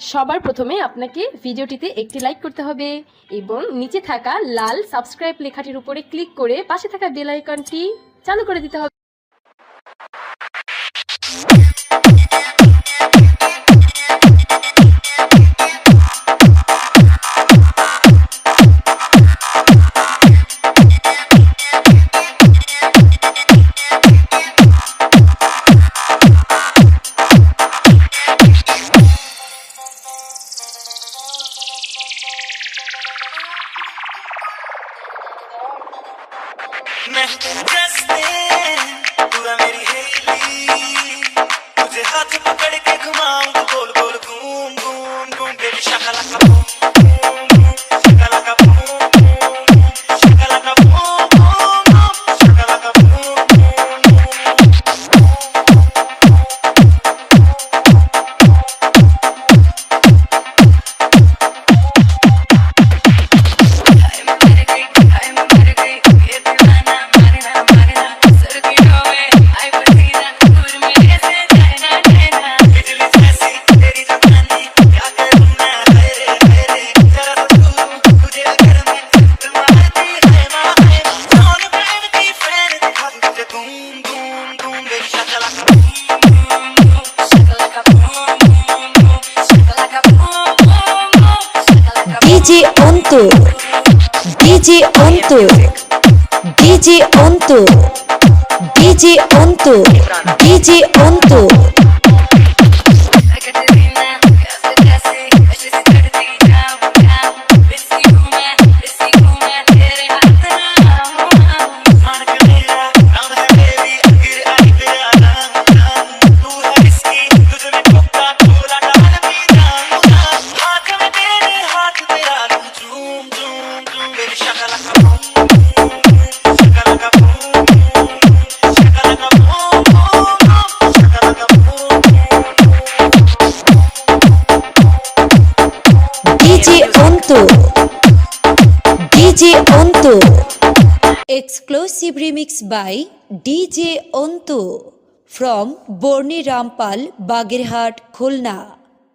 সবার প্রথমে আপনাকে ভিডিওটিতে একটি লাইক করতে হবে এবং নিচে থাকা লাল সাবস্ক্রাইব লেখাটির উপরে ক্লিক করে পাশে থাকা বেল আইকনটি চালু করে দিতে হবে। मैं पूरा मेरी हेली तुझे हाथ पकड़ के घुमाऊंगा गोल गोल घूम घूम घूम baby Shakalaka boom Shakalaka boom Shakalaka boom Shakalaka boom DJ Onto, DJ Onto, DJ Onto, DJ Onto, DJ Onto. DJ Onto, DJ Onto. Exclusive remix by DJ Onto from Borni Rampal, Bagirhat, Khulna.